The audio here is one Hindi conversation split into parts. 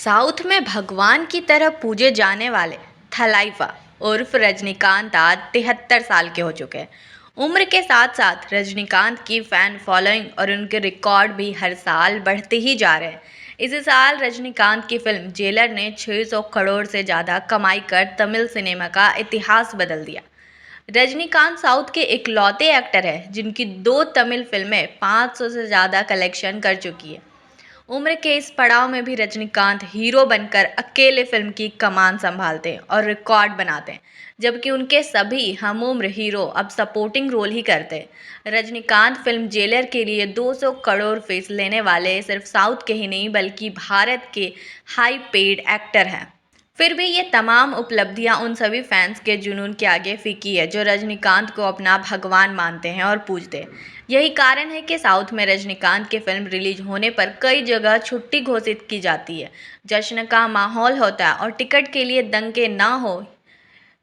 साउथ में भगवान की तरह पूजे जाने वाले थलाइवा उर्फ रजनीकांत आज 73 साल के हो चुके हैं। उम्र के साथ साथ रजनीकांत की फैन फॉलोइंग और उनके रिकॉर्ड भी हर साल बढ़ते ही जा रहे हैं। इसी साल रजनीकांत की फिल्म जेलर ने 600 करोड़ से ज़्यादा कमाई कर तमिल सिनेमा का इतिहास बदल दिया। रजनीकांत साउथ के इकलौते एक्टर हैं जिनकी दो तमिल फिल्में 500 से ज़्यादा कलेक्शन कर चुकी है। उम्र के इस पड़ाव में भी रजनीकांत हीरो बनकर अकेले फिल्म की कमान संभालते हैं और रिकॉर्ड बनाते हैं, जबकि उनके सभी हमउम्र हीरो अब सपोर्टिंग रोल ही करते हैं। रजनीकांत फिल्म जेलर के लिए 200 करोड़ फीस लेने वाले सिर्फ साउथ के ही नहीं बल्कि भारत के हाई पेड एक्टर हैं। फिर भी ये तमाम उपलब्धियां उन सभी फैंस के जुनून के आगे फीकी है जो रजनीकांत को अपना भगवान मानते हैं और पूजते हैं। यही कारण है कि साउथ में रजनीकांत की फिल्म रिलीज होने पर कई जगह छुट्टी घोषित की जाती है, जश्न का माहौल होता है और टिकट के लिए दंगे ना हो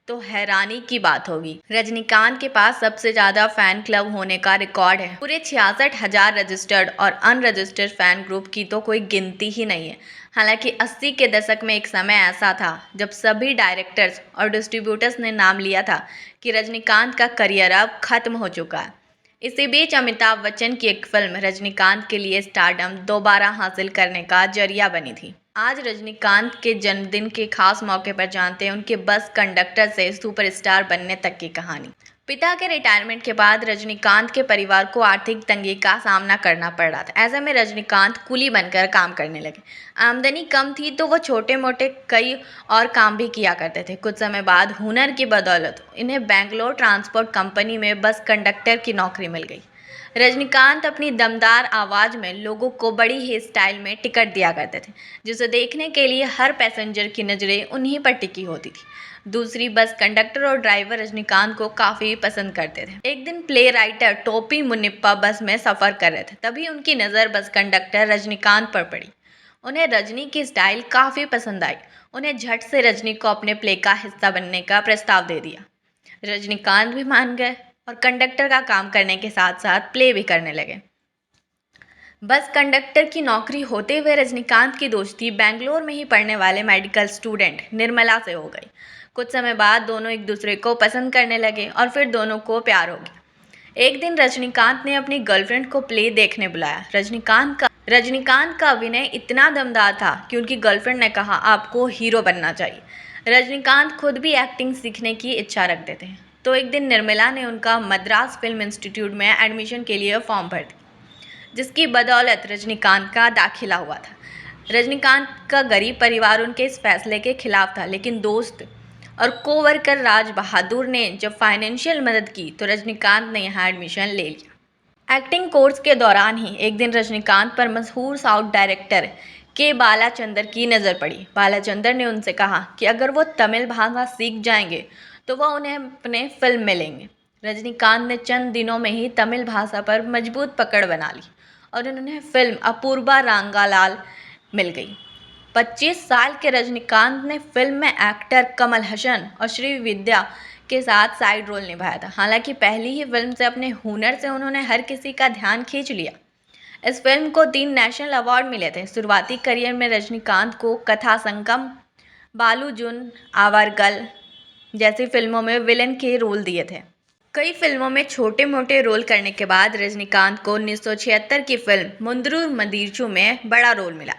तो हैरानी की बात होगी। रजनीकांत के पास सबसे ज्यादा फैन क्लब होने का रिकॉर्ड है। पूरे 66,000 रजिस्टर्ड और अनरजिस्टर्ड फैन ग्रुप की तो कोई गिनती ही नहीं है। हालांकि 80 के दशक में एक समय ऐसा था जब सभी डायरेक्टर्स और डिस्ट्रीब्यूटर्स ने नाम लिया था कि रजनीकांत का करियर अब खत्म हो चुका है। इसी बीच अमिताभ बच्चन की एक फिल्म रजनीकांत के लिए स्टारडम दोबारा हासिल करने का जरिया बनी थी। आज रजनीकांत के जन्मदिन के खास मौके पर जानते हैं उनके बस कंडक्टर से सुपरस्टार बनने तक की कहानी। पिता के रिटायरमेंट के बाद रजनीकांत के परिवार को आर्थिक तंगी का सामना करना पड़ रहा था। ऐसे में रजनीकांत कुली बनकर काम करने लगे। आमदनी कम थी तो वो छोटे मोटे कई और काम भी किया करते थे। कुछ समय बाद हुनर की बदौलत इन्हें बेंगलोर ट्रांसपोर्ट कंपनी में बस कंडक्टर की नौकरी मिल गई। रजनीकांत अपनी दमदार आवाज़ में लोगों को बड़ी ही स्टाइल में टिकट दिया करते थे, जिसे देखने के लिए हर पैसेंजर की नज़रें उन्हीं पर टिकी होती थी। दूसरी बस कंडक्टर और ड्राइवर रजनीकांत को काफ़ी पसंद करते थे। एक दिन प्ले राइटर टोपी मुनिप्पा बस में सफ़र कर रहे थे, तभी उनकी नज़र बस कंडक्टर रजनीकांत पर पड़ी। उन्हें रजनी की स्टाइल काफ़ी पसंद आई। उन्हें झट से रजनी को अपने प्ले का हिस्सा बनने का प्रस्ताव दे दिया। रजनीकांत भी मान गए और कंडक्टर का काम करने के साथ साथ प्ले भी करने लगे। बस कंडक्टर की नौकरी होते हुए रजनीकांत की दोस्ती बेंगलोर में ही पढ़ने वाले मेडिकल स्टूडेंट निर्मला से हो गई। कुछ समय बाद दोनों एक दूसरे को पसंद करने लगे और फिर दोनों को प्यार हो गया। एक दिन रजनीकांत ने अपनी गर्लफ्रेंड को प्ले देखने बुलाया। रजनीकांत का अभिनय इतना दमदार था कि उनकी गर्लफ्रेंड ने कहा, आपको हीरो बनना चाहिए। रजनीकांत खुद भी एक्टिंग सीखने की इच्छा रखते थे, तो एक दिन निर्मला ने उनका मद्रास फिल्म इंस्टीट्यूट में एडमिशन के लिए फॉर्म भर दिया, जिसकी बदौलत रजनीकांत का दाखिला हुआ था। रजनीकांत का गरीब परिवार उनके इस फैसले के खिलाफ था, लेकिन दोस्त और कोवर्कर राज बहादुर ने जब फाइनेंशियल मदद की तो रजनीकांत ने यहाँ एडमिशन ले लिया। एक्टिंग कोर्स के दौरान ही एक दिन रजनीकांत पर मशहूर साउथ डायरेक्टर के बालाचंदर की नज़र पड़ी। बालाचंदर ने उनसे कहा कि अगर वो तमिल भाषा सीख जाएंगे तो वह उन्हें अपने फिल्म में लेंगे। रजनीकांत ने चंद दिनों में ही तमिल भाषा पर मजबूत पकड़ बना ली और उन्हें फिल्म अपूर्वा रांगालाल मिल गई। 25 साल के रजनीकांत ने फिल्म में एक्टर कमल हसन और श्रीविद्या के साथ साइड रोल निभाया था। हालांकि पहली ही फिल्म से अपने हुनर से उन्होंने हर किसी का ध्यान खींच लिया। इस फिल्म को 3 नेशनल अवार्ड मिले थे। शुरुआती करियर में रजनीकांत को कथा संगम, बालू जुन आवारगल जैसी फिल्मों में विलन के रोल दिए थे। कई फिल्मों में छोटे मोटे रोल करने के बाद रजनीकांत को 1976 की फिल्म मुंदरू मदीरचू में बड़ा रोल मिला।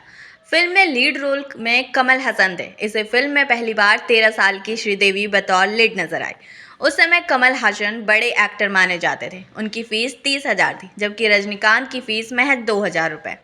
फिल्म में लीड रोल में कमल हसन थे। इसे फिल्म में पहली बार 13 साल की श्रीदेवी बतौर लीड नजर आई। उस समय कमल हसन बड़े एक्टर माने जाते थे। उनकी फीस 30,000 थी, जबकि रजनीकांत की फीस महज 2,000 रुपये।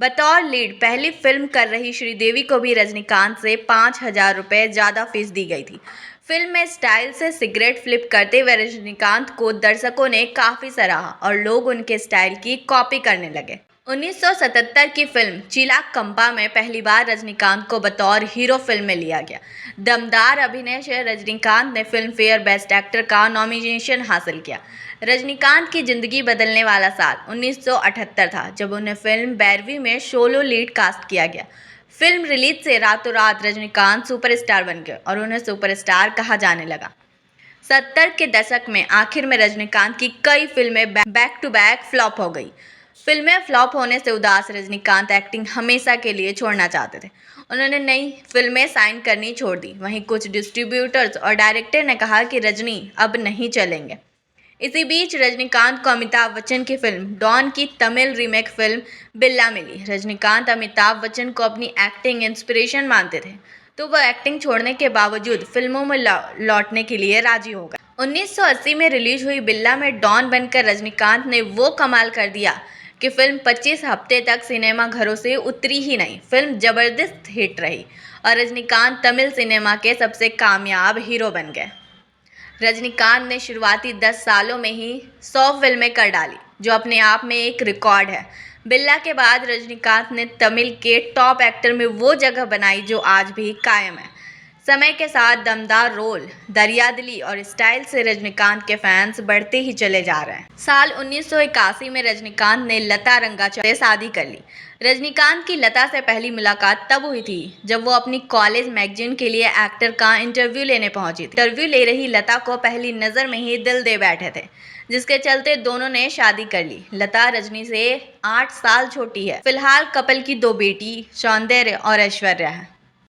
बतौर लीड पहली फिल्म कर रही श्रीदेवी को भी रजनीकांत से 5,000 रुपये ज़्यादा फीस दी गई थी। फिल्म में स्टाइल से सिगरेट फ्लिप करते हुए रजनीकांत को दर्शकों ने काफ़ी सराहा और लोग उनके स्टाइल की कॉपी करने लगे। 1977 की फिल्म चिलाकंपा में पहली बार रजनीकांत को बतौर हीरो फिल्म में लिया गया। दमदार अभिनय से रजनीकांत ने फिल्म फेयर बेस्ट एक्टर का नॉमिनेशन हासिल किया। रजनीकांत की जिंदगी बदलने वाला साल 1978 था, जब उन्हें फिल्म बैरवी में सोलो लीड कास्ट किया गया। फिल्म रिलीज से रातों रात रजनीकांत सुपरस्टार बन गए और उन्हें सुपरस्टार कहा जाने लगा। 70 के दशक में आखिर में रजनीकांत की कई फिल्में बैक टू बैक फ्लॉप हो गई। फिल्में फ्लॉप होने से उदास रजनीकांत एक्टिंग हमेशा के लिए छोड़ना चाहते थे। उन्होंने नई फिल्में साइन करनी छोड़ दी। वहीं कुछ डिस्ट्रीब्यूटर्स और डायरेक्टर ने कहा कि रजनी अब नहीं चलेंगे। इसी बीच रजनीकांत को अमिताभ बच्चन की फिल्म डॉन की तमिल रीमेक फिल्म बिल्ला मिली। रजनीकांत अमिताभ बच्चन को अपनी एक्टिंग इंस्पिरेशन मानते थे, तो वह एक्टिंग छोड़ने के बावजूद फिल्मों में लौटने के लिए राजी हो गए। 1980 में रिलीज हुई बिल्ला में डॉन बनकर रजनीकांत ने वो कमाल कर दिया कि फिल्म 25 हफ्ते तक सिनेमा घरों से उतरी ही नहीं। फिल्म जबरदस्त हिट रही और रजनीकांत तमिल सिनेमा के सबसे कामयाब हीरो बन गए। रजनीकांत ने शुरुआती 10 सालों में ही 100 फिल्में कर डाली, जो अपने आप में एक रिकॉर्ड है। बिल्ला के बाद रजनीकांत ने तमिल के टॉप एक्टर में वो जगह बनाई जो आज भी कायम है। समय के साथ दमदार रोल, दरियादिली और स्टाइल से रजनीकांत के फैंस बढ़ते ही चले जा रहे हैं। साल 1981 में रजनीकांत ने लता रंगाचार्य से शादी कर ली। रजनीकांत की लता से पहली मुलाकात तब हुई थी जब वो अपनी कॉलेज मैगजीन के लिए एक्टर का इंटरव्यू लेने पहुंची थी। इंटरव्यू ले रही लता को पहली नज़र में ही दिल दे बैठे थे, जिसके चलते दोनों ने शादी कर ली। लता रजनी से 8 साल छोटी है। फिलहाल कपल की 2 बेटी सौंदर्य और ऐश्वर्या है।